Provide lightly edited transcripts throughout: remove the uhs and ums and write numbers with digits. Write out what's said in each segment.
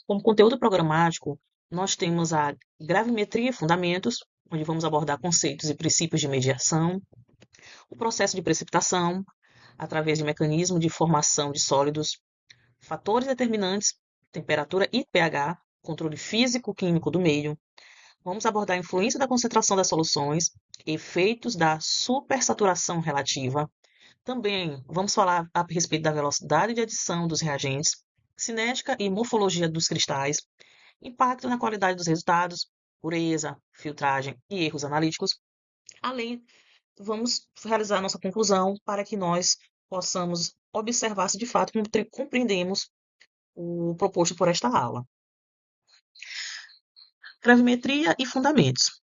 Como conteúdo programático, nós temos a gravimetria e fundamentos, onde vamos abordar conceitos e princípios de mediação, o processo de precipitação, através de mecanismos de formação de sólidos, fatores determinantes, temperatura e pH, controle físico-químico do meio. Vamos abordar a influência da concentração das soluções, efeitos da supersaturação relativa. Também vamos falar a respeito da velocidade de adição dos reagentes, cinética e morfologia dos cristais, impacto na qualidade dos resultados, pureza, filtragem e erros analíticos. Além, vamos realizar nossa conclusão para que nós possamos observar se de fato compreendemos o proposto por esta aula. Gravimetria e fundamentos.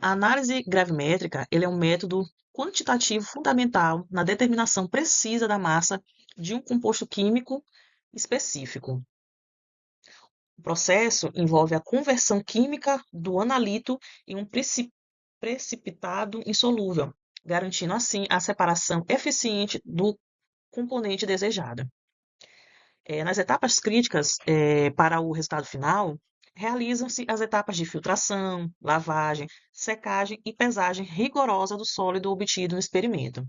A análise gravimétrica ele é um método quantitativo fundamental na determinação precisa da massa de um composto químico específico. O processo envolve a conversão química do analito em um precipitado insolúvel, garantindo assim a separação eficiente do componente desejado. Nas etapas críticas para o resultado final, realizam-se as etapas de filtração, lavagem, secagem e pesagem rigorosa do sólido obtido no experimento.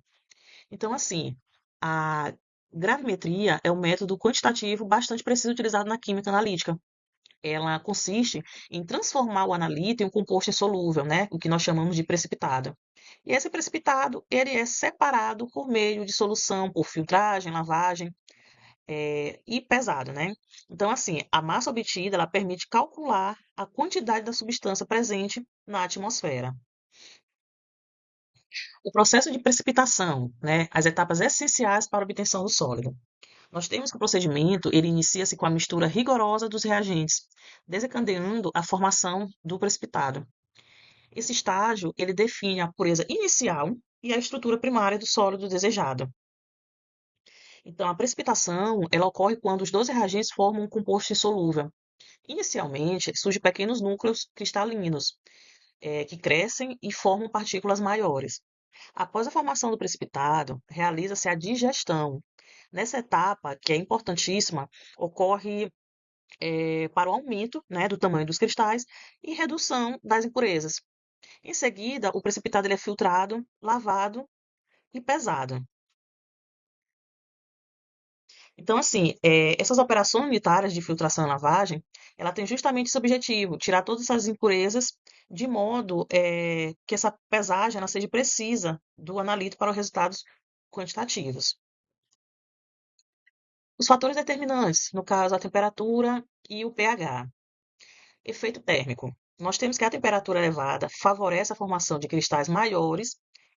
Então, assim, a gravimetria é um método quantitativo bastante preciso utilizado na química analítica. Ela consiste em transformar o analito em um composto insolúvel, né? O que nós chamamos de precipitado. E esse precipitado, ele é separado por meio de solução, por filtragem, lavagem, e pesado, né? Então, assim, a massa obtida, ela permite calcular a quantidade da substância presente na atmosfera. O processo de precipitação, né? As etapas essenciais para a obtenção do sólido. Nós temos que o procedimento, ele inicia-se com a mistura rigorosa dos reagentes, desencadeando a formação do precipitado. Esse estágio, ele define a pureza inicial e a estrutura primária do sólido desejado. Então, a precipitação, ela ocorre quando os dois reagentes formam um composto insolúvel. Inicialmente, surgem pequenos núcleos cristalinos, que crescem e formam partículas maiores. Após a formação do precipitado, realiza-se a digestão. Nessa etapa, que é importantíssima, ocorre para o aumento, né, do tamanho dos cristais e redução das impurezas. Em seguida, o precipitado ele é filtrado, lavado e pesado. Então, assim, essas operações unitárias de filtração e lavagem, ela tem justamente esse objetivo, tirar todas essas impurezas, de modo que essa pesagem ela seja precisa do analito para os resultados quantitativos. Os fatores determinantes, no caso, a temperatura e o pH. Efeito térmico. Nós temos que a temperatura elevada favorece a formação de cristais maiores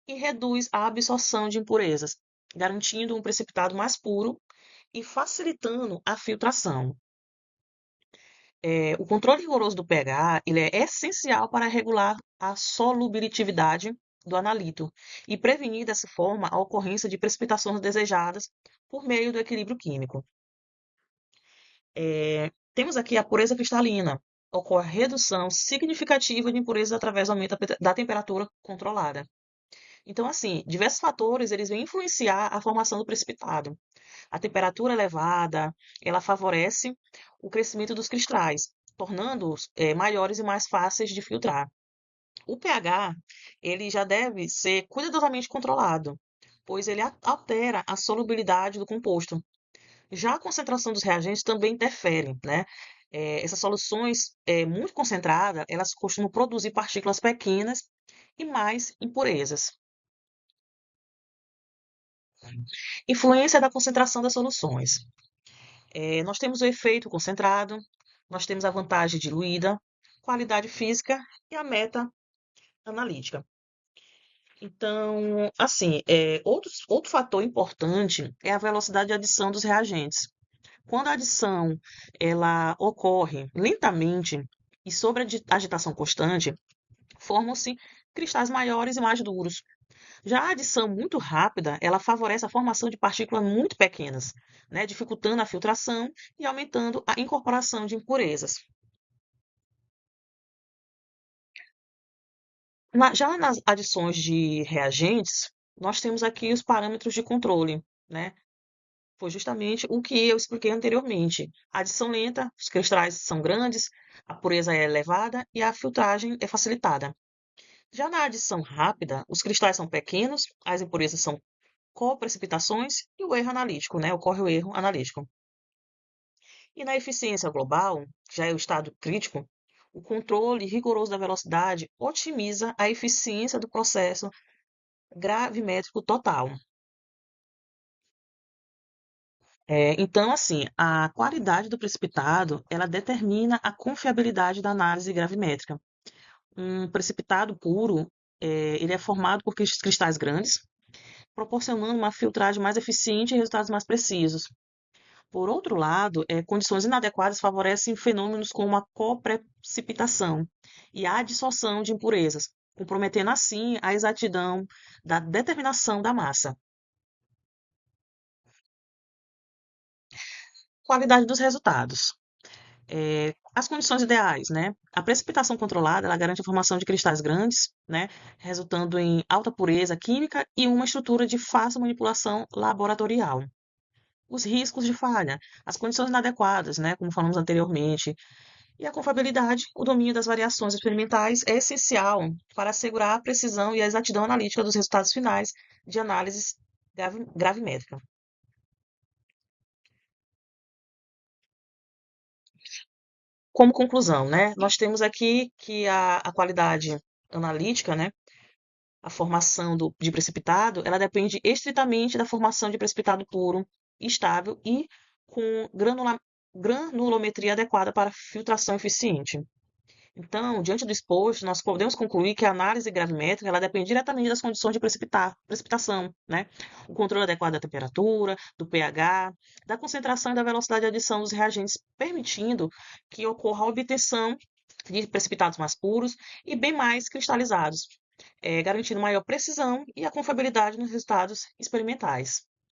e reduz a absorção de impurezas, garantindo um precipitado mais puro e facilitando a filtração. O controle rigoroso do pH ele é essencial para regular a solubilidade do analito e prevenir dessa forma a ocorrência de precipitações desejadas por meio do equilíbrio químico. Temos aqui a pureza cristalina. Ocorre redução significativa de impurezas através do aumento da temperatura controlada. Então, assim, diversos fatores eles vêm influenciar a formação do precipitado. A temperatura elevada, ela favorece o crescimento dos cristais, tornando-os maiores e mais fáceis de filtrar. O pH, ele já deve ser cuidadosamente controlado, pois ele altera a solubilidade do composto. Já a concentração dos reagentes também interfere, né? Essas soluções muito concentradas, elas costumam produzir partículas pequenas e mais impurezas. Influência da concentração das soluções. Nós temos o efeito concentrado, nós temos a vantagem diluída, qualidade física e a meta analítica. Então, assim, outro fator importante é a velocidade de adição dos reagentes. Quando a adição ela ocorre lentamente e sob agitação constante, formam-se cristais maiores e mais duros. Já a adição muito rápida, ela favorece a formação de partículas muito pequenas, né, dificultando a filtração e aumentando a incorporação de impurezas. Já nas adições de reagentes, nós temos aqui os parâmetros de controle, né? Foi justamente o que eu expliquei anteriormente. A adição lenta, os cristais são grandes, a pureza é elevada e a filtragem é facilitada. Já na adição rápida, os cristais são pequenos, as impurezas são coprecipitações e o erro analítico, né? Ocorre o erro analítico. E na eficiência global, que já é o estado crítico, o controle rigoroso da velocidade otimiza a eficiência do processo gravimétrico total. Então, assim, a qualidade do precipitado, ela determina a confiabilidade da análise gravimétrica. Um precipitado puro, ele é formado por cristais grandes, proporcionando uma filtragem mais eficiente e resultados mais precisos. Por outro lado, condições inadequadas favorecem fenômenos como a coprecipitação e a adsorção de impurezas, comprometendo assim a exatidão da determinação da massa. Qualidade dos resultados. As condições ideais, né? A precipitação controlada, ela garante a formação de cristais grandes, né? Resultando em alta pureza química e uma estrutura de fácil manipulação laboratorial. Os riscos de falha, as condições inadequadas, né? Como falamos anteriormente, e a confiabilidade, o domínio das variações experimentais é essencial para assegurar a precisão e a exatidão analítica dos resultados finais de análises gravimétrica. Como conclusão, né, nós temos aqui que a qualidade analítica, né, a formação de precipitado, ela depende estritamente da formação de precipitado puro, estável e com granulometria adequada para filtração eficiente. Então, diante do exposto, nós podemos concluir que a análise gravimétrica ela depende diretamente das condições de precipitação, né? O controle adequado da temperatura, do pH, da concentração e da velocidade de adição dos reagentes, permitindo que ocorra a obtenção de precipitados mais puros e bem mais cristalizados, garantindo maior precisão e a confiabilidade nos resultados experimentais.